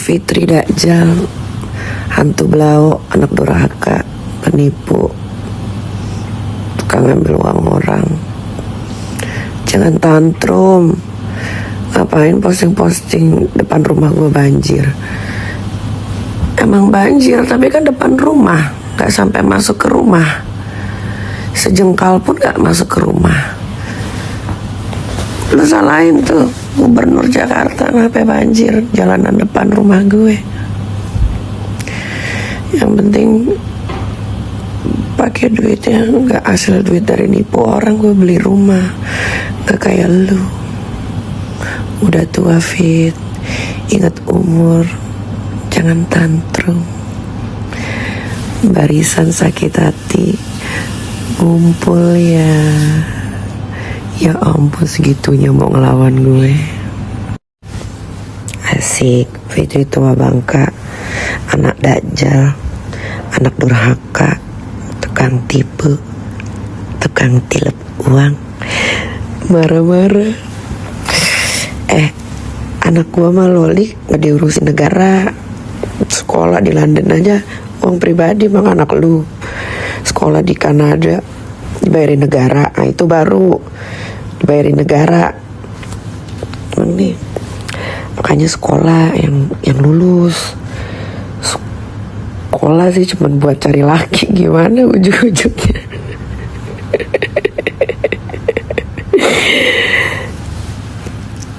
Fitri Dajjal, hantu belau, anak durhaka, penipu, tukang ambil uang orang. Jangan tantrum. Ngapain posting-posting depan rumah gue banjir? Emang banjir, tapi kan depan rumah, gak sampai masuk ke rumah. Sejengkal pun gak masuk ke rumah. Lu salahin tuh Gubernur Jakarta ngapain banjir jalanan depan rumah gue. Yang penting pakai duitnya nggak hasil duit dari nipu orang, gue beli rumah. Nggak kayak lu, udah tua Fit, ingat umur, jangan tantrum. Barisan sakit hati ngumpul ya. Ya ampun, segitunya mau ngelawan gue. Asik, Fitri tua bangka, anak dajjal, anak durhaka, tukang tipu, tukang tilep uang, marah-marah. Anak gua mah loli, gak diurusin negara. Sekolah di London aja uang pribadi. Bang, anak lu sekolah di Kanada dibayarin negara. Nah itu baru dibayarin negara. Nih makanya sekolah yang lulus. Sekolah sih cuma buat cari laki, gimana ujung-ujungnya.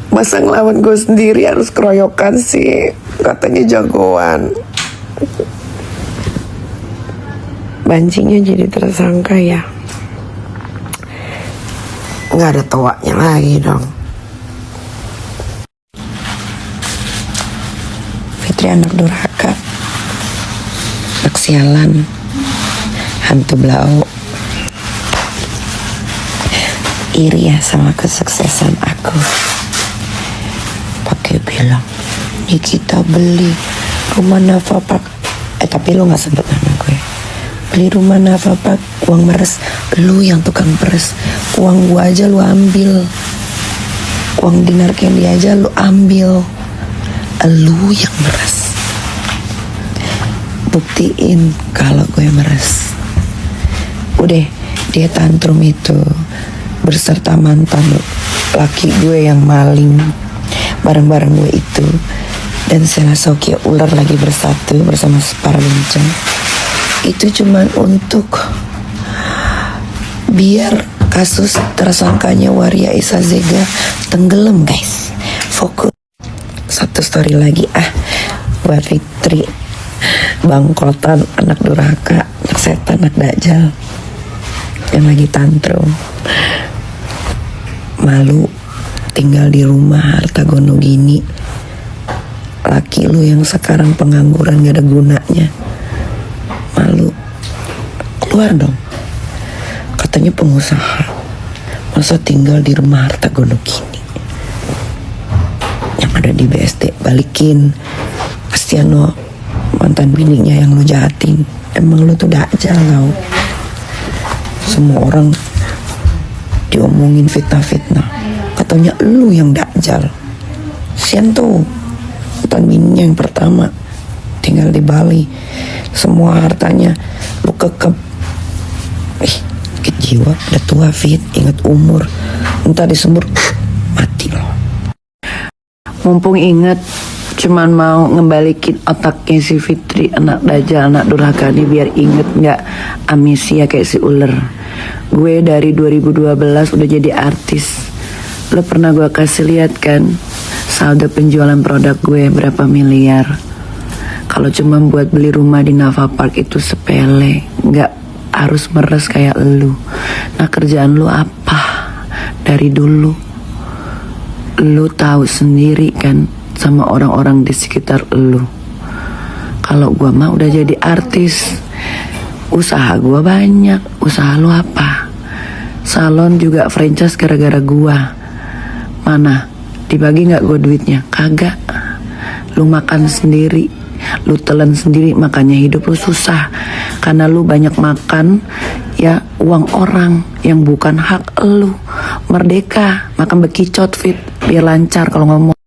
Masa ngelawan gue sendiri harus keroyokan sih, katanya jagoan. Bancingnya jadi tersangka ya. Nggak ada toaknya lagi dong. Fitri anak durhaka, anak sialan, hantu belau. Iri ya sama kesuksesan aku. Pakai bilang, nih kita beli rumah Nafa Park. Tapi lu nggak sebut nama gue. Beli rumah Nafa Park, uang meres. Lu yang tukang peres. Uang gua aja lu ambil. Uang dinar candy aja lu ambil. Lu yang meres. Buktiin kalau gue meres. Udah, dia tantrum itu berserta mantan laki gue yang maling barang-barang gue itu, dan Sela Soki ular lagi bersatu bersama para bencong. Itu cuman untuk biar kasus tersangkanya Waria Isa Zega tenggelam, guys. Fokus. Satu story lagi buat Fitri, bangkotan, anak durhaka, anak setan, anak dajjal yang lagi tantrum. Malu tinggal di rumah harta gono gini. Laki lu yang sekarang pengangguran gak ada gunanya. Malu, keluar dong. Katanya pengusaha, masa tinggal di rumah harta gono gini. Yang ada di BSD balikin. Kasian lo mantan bininya yang lu jahatin. Emang lu tuh dajjal tau. Semua orang diomongin fitnah-fitnah, katanya lu yang dajjal. Sian tuh mantan bininya yang pertama tinggal di Bali, semua hartanya lu kekep. Sakit jiwa, udah tua Fit, ingat umur, entah disembur mati loh. Mumpung inget, cuman mau ngembalikin otaknya si Fitri anak dajjal, anak durhaka ini, biar inget gak amnesia kayak si ular. Gue dari 2012 udah jadi artis. Lo pernah gue kasih lihat kan saldo penjualan produk gue berapa miliar. Kalau cuma buat beli rumah di Nafa Park itu sepele, gak harus meres kayak lu. Nah, kerjaan lu apa dari dulu? Lu tahu sendiri kan sama orang-orang di sekitar lu. Kalau gue mah udah jadi artis, usaha gue banyak. Usaha lu apa? Salon juga franchise gara-gara gue. Mana dibagi gak gue duitnya? Kagak. Lu makan sendiri, lu telan sendiri, makanya hidup lu susah. Karena lu banyak makan ya uang orang yang bukan hak lu. Merdeka, makan bekicot Fit, biar lancar kalau ngomong.